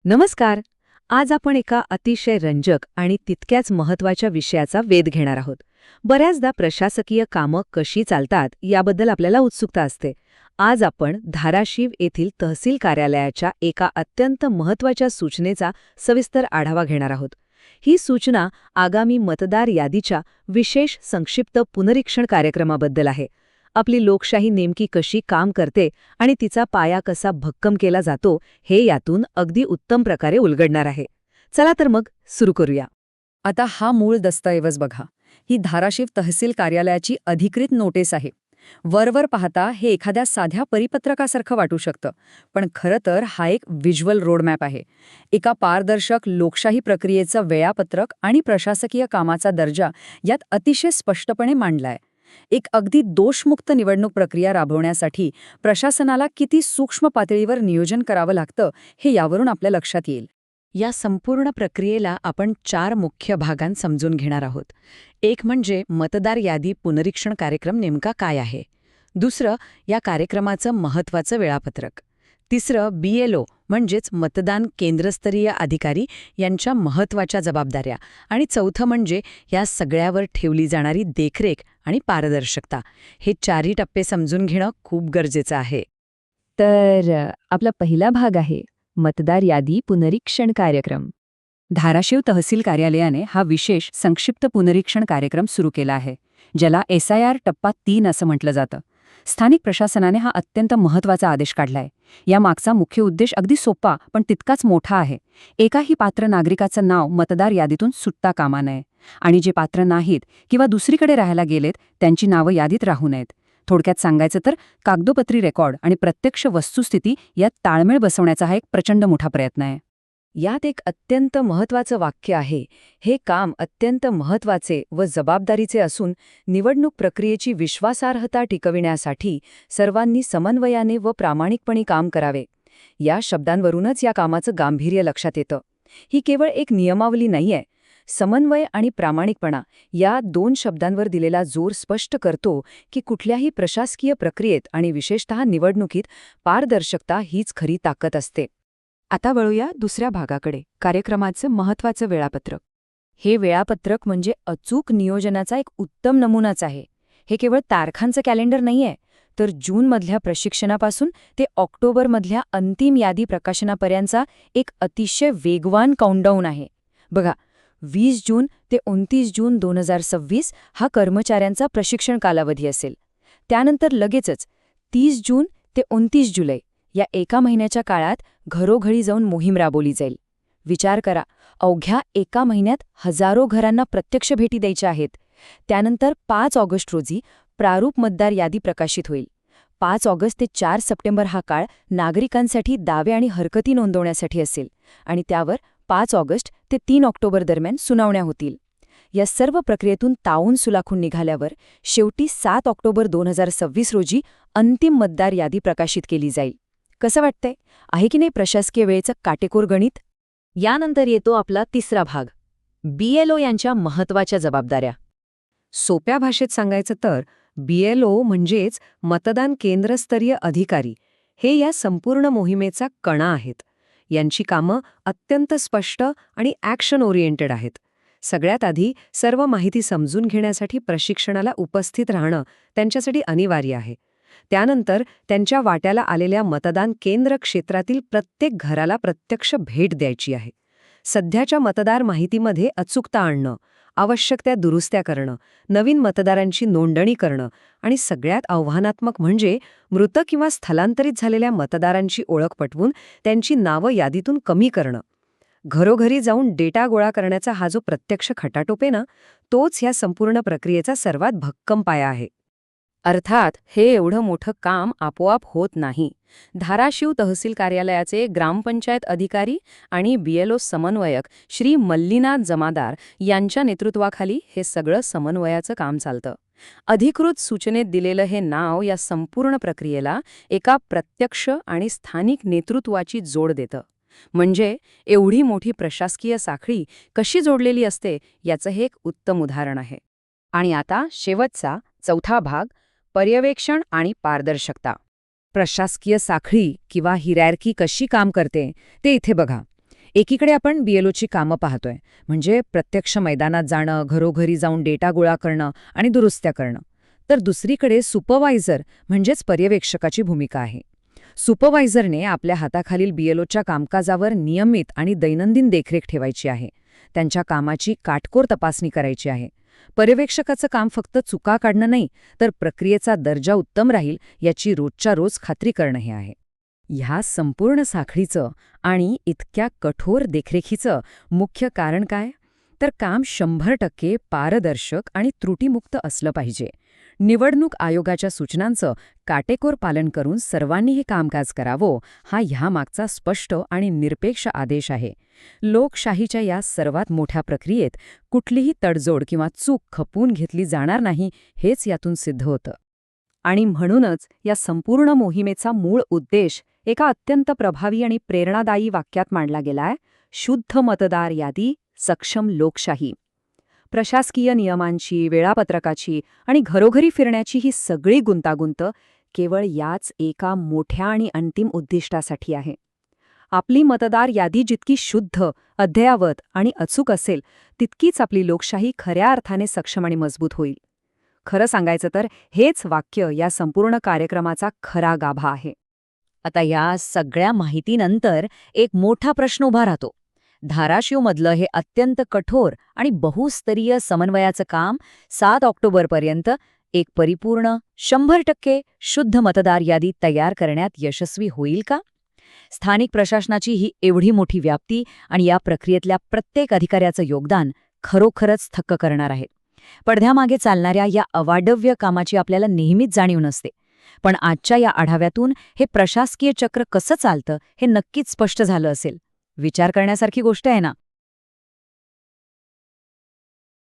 नमस्कार. आज आपण एका अतिशय रंजक आणि तितक्याच महत्त्वाच्या विषयाचा वेध घेणार आहोत. बऱ्याचदा प्रशासकीय कामं कशी चालतात याबद्दल आपल्याला उत्सुकता असते. आज आपण धाराशिव येथील तहसील कार्यालयाच्या एका अत्यंत महत्त्वाच्या सूचनेचा सविस्तर आढावा घेणार आहोत. ही सूचना आगामी मतदार यादीच्या विशेष संक्षिप्त पुनरीक्षण कार्यक्रमाबद्दल आहे. आपली लोकशाही नेमकी कशी काम करते आणि तिचा पाया कसा भक्कम केला जातो हे यातून अगदी उत्तम प्रकारे उलगडणार आहे. चला तर मग सुरू करूया. आता हा मूळ दस्तऐवज बघा. ही धाराशिव तहसील कार्यालयाची अधिकृत नोटीस आहे. वरवर पाहता हे एखाद्या साध्या परिपत्रकासारखं वाटू शकतं, पण खरं तर हा एक व्हिज्युअल रोडमॅप आहे. एका पारदर्शक लोकशाही प्रक्रियेचं वेळापत्रक आणि प्रशासकीय कामाचा दर्जा यात अतिशय स्पष्टपणे मांडलाय. एक अगदी दोषमुक्त निवडणूक प्रक्रिया राबवण्यासाठी प्रशासनाला किती सूक्ष्म पातळीवर नियोजन करावं लागतं हे यावरून आपल्या लक्षात येईल. या संपूर्ण प्रक्रियेला आपण 4 मुख्य भागांत समजून घेणार आहोत. एक म्हणजे मतदार यादी पुनरीक्षण कार्यक्रम नेमका काय आहे. दुसरं, या कार्यक्रमाचं महत्त्वाचं वेळापत्रक. तिसरं, BLO म्हणजेच मतदान केंद्रस्तरीय अधिकारी यांच्या महत्त्वाच्या जबाबदाऱ्या. आणि चौथं म्हणजे या सगळ्यावर ठेवली जाणारी देखरेख आणि पारदर्शकता. हे 4ही टप्पे समजून घेणं खूप गरजेचं आहे. तर आपला पहिला भाग आहे मतदार यादी पुनरीक्षण कार्यक्रम. धाराशिव तहसील कार्यालयाने हा विशेष संक्षिप्त पुनरीक्षण कार्यक्रम सुरू केला आहे, ज्याला SIR टप्पा 3 असं म्हटलं जातं. स्थानिक प्रशासनाने हा अत्यंत महत्त्वाचा आदेश काढलाय. या मागचा मुख्य उद्देश अगदी सोपा पण तितकाच मोठा आहे. एकाही पात्र नागरिकाचं नाव मतदार यादीतून सुटता कामा नये, आणि जे पात्र नाहीत किंवा दुसरीकडे राहायला गेलेत त्यांची नावं यादीत राहू नयेत. थोडक्यात सांगायचं तर कागदोपत्री रेकॉर्ड आणि प्रत्यक्ष वस्तुस्थिती यात ताळमेळ बसवण्याचा हा एक प्रचंड मोठा प्रयत्न आहे. यात एक अत्यंत महत्त्वाचं वाक्य आहे. हे काम अत्यंत महत्त्वाचे व जबाबदारीचे असून निवडणूक प्रक्रियेची विश्वासार्हता टिकविण्यासाठी सर्वांनी समन्वयाने व प्रामाणिकपणे काम करावे. या शब्दांवरूनच या कामाचं गांभीर्य लक्षात येतं. ही केवळ एक नियमावली नाहीये. समन्वय आणि प्रामाणिकपणा या 2 शब्दांवर दिलेला जोर स्पष्ट करतो की कुठल्याही प्रशासकीय प्रक्रियेत आणि विशेषतः निवडणुकीत पारदर्शकता हीच खरी ताकद असते. आता वळूया दुसऱ्या भागाकडे, कार्यक्रमाचं महत्त्वाचं वेळापत्रक. हे वेळापत्रक म्हणजे अचूक नियोजनाचा एक उत्तम नमुनाच आहे. हे केवळ तारखांचं कॅलेंडर नाहीये, तर जूनमधल्या प्रशिक्षणापासून ते ऑक्टोबरमधल्या अंतिम यादी प्रकाशनापर्यंतचा एक अतिशय वेगवान काउंटडाऊन आहे. बघा, 20 जून ते 29 जून 2026 हा कर्मचाऱ्यांचा प्रशिक्षण कालावधी असेल. त्यानंतर लगेचच 30 जून ते 29 जुलै या एका महिन्याच्या काळात घरोघरी जाऊन मोहीम राबवली जाईल. विचार करा, अवघ्या एका महिन्यात हजारो घरांना प्रत्यक्ष भेटी द्यायच्या आहेत. त्यानंतर 5 ऑगस्ट रोजी प्रारूप मतदार यादी प्रकाशित होईल. 5 ऑगस्ट ते 4 सप्टेंबर हा काळ नागरिकांसाठी दावे आणि हरकती नोंदवण्यासाठी असेल, आणि त्यावर 5 ऑगस्ट ते 3 ऑक्टोबर दरम्यान सुनावण्या होतील. या सर्व प्रक्रियेतून तावून सुलाखून निघाल्यावर शेवटी 7 ऑक्टोबर 2026 रोजी अंतिम मतदार यादी प्रकाशित केली जाईल. कसं वाटतंय? आहे की नाही प्रशासकीय वेळेचं काटेकोर गणित? यानंतर येतो आपला तिसरा भाग, BLO यांच्या महत्त्वाच्या जबाबदाऱ्या. सोप्या भाषेत सांगायचं तर BLO म्हणजेच मतदान केंद्रस्तरीय अधिकारी हे या संपूर्ण मोहिमेचा कणा आहेत. यांची कामं अत्यंत स्पष्ट आणि ॲक्शन ओरिएंटेड आहेत. सगळ्यात आधी सर्व माहिती समजून घेण्यासाठी प्रशिक्षणाला उपस्थित राहणं त्यांच्यासाठी अनिवार्य आहे. त्यानंतर त्यांच्या वाट्याला आलेल्या मतदान केंद्र क्षेत्रातील प्रत्येक घराला प्रत्यक्ष भेट द्यायची आहे. सध्याच्या मतदार माहितीमध्ये अचूकता आणणं, आवश्यक त्या दुरुस्त्या करणं, नवीन मतदारांची नोंदणी करणं आणि सगळ्यात आव्हानात्मक म्हणजे मृत किंवा स्थलांतरित झालेल्या मतदारांची ओळख पटवून त्यांची नावं यादीतून कमी करणं. घरोघरी जाऊन डेटा गोळा करण्याचा हा जो प्रत्यक्ष खटाटोप आहे ना, तोच ह्या संपूर्ण प्रक्रियेचा सर्वात भक्कम पाया आहे. अर्थात हे एवढं मोठं काम आपोआप होत नाही. धाराशिव तहसील कार्यालयाचे ग्रामपंचायत अधिकारी आणि BLO समन्वयक श्री मल्लीनाथ जमादार यांच्या नेतृत्वाखाली हे सगळं समन्वयाचं काम चालतं. अधिकृत सूचनेत दिलेलं हे नाव या संपूर्ण प्रक्रियेला एका प्रत्यक्ष आणि स्थानिक नेतृत्वाची जोड देतं. म्हणजे एवढी मोठी प्रशासकीय साखळी कशी जोडलेली असते याचं हे एक उत्तम उदाहरण आहे. आणि आता शेवटचा, चौथा भाग, पर्यवेक्षण आणि पारदर्शकता. प्रशासकीय साखळी किंवा हिरॅर्की कशी काम करते ते इथे बघा. एकीकडे आपण बीएलओची कामं पाहतोय, म्हणजे प्रत्यक्ष मैदानात जाणं, घरोघरी जाऊन डेटा गोळा करणं आणि दुरुस्त्या करणं. तर दुसरीकडे सुपरवायझर म्हणजेच पर्यवेक्षकाची भूमिका आहे. सुपरवायझरने आपल्या हाताखालील बीएलओच्या कामकाजावर नियमित आणि दैनंदिन देखरेख ठेवायची आहे. त्यांच्या कामाची काटकोर तपासणी करायची आहे. पर्यवेक्षकाचं काम फक्त चुका काढणं नाही, तर प्रक्रियेचा दर्जा उत्तम राहील याची रोजच्या रोज खात्री करणं हे आहे. ह्या संपूर्ण साखळीचं आणि इतक्या कठोर देखरेखीचं मुख्य कारण काय? तर काम 100% पारदर्शक आणि त्रुटीमुक्त असलं पाहिजे. निवडणूक आयोगाच्या सूचनांचं काटेकोर पालन करून सर्वांनी हे कामकाज करावं, हा ह्यामागचा स्पष्ट आणि निरपेक्ष आदेश आहे. लोकशाहीच्या या सर्वात मोठ्या प्रक्रियेत कुठलीही तडजोड किंवा चूक खपवून घेतली जाणार नाही, हेच यातून सिद्ध होतं. आणि म्हणूनच या संपूर्ण मोहिमेचा मूळ उद्देश एका अत्यंत प्रभावी आणि प्रेरणादायी वाक्यात मांडला गेलाय: शुद्ध मतदार यादी, सक्षम लोकशाही. प्रशासकीय नियमांची, वेळापत्रकाची आणि घरोघरी फिरण्याची ही सगळी गुंतागुंत केवळ याच एका मोठ्या आणि अंतिम उद्दिष्टासाठी आहे. आपली मतदार यादी जितकी शुद्ध, अद्ययावत आणि अचूक असेल, तितकीच आपली लोकशाही खऱ्या अर्थाने सक्षम आणि मजबूत होईल. खरं सांगायचं तर हेच वाक्य या संपूर्ण कार्यक्रमाचा खरा गाभा आहे. आता या सगळ्या माहितीनंतर एक मोठा प्रश्न उभा राहतो. धाराशिवमधलं हे अत्यंत कठोर आणि बहुस्तरीय समन्वयाचं काम 7 ऑक्टोबरपर्यंत एक परिपूर्ण 100% शुद्ध मतदार यादी तयार करण्यात यशस्वी होईल का? स्थानिक प्रशासनाची ही एवढी मोठी व्याप्ती आणि या प्रक्रियेतल्या प्रत्येक अधिकाऱ्याचं योगदान खरोखरच थक्क करणार आहे. पडद्यामागे चालणाऱ्या या अवाढव्य कामाची आपल्याला नेहमीच जाणीव नसते. पण आजच्या या आढाव्यातून हे प्रशासकीय चक्र कसं चालतं हे नक्कीच स्पष्ट झालं असेल. विचार करण्यासारखी गोष्ट आहे ना?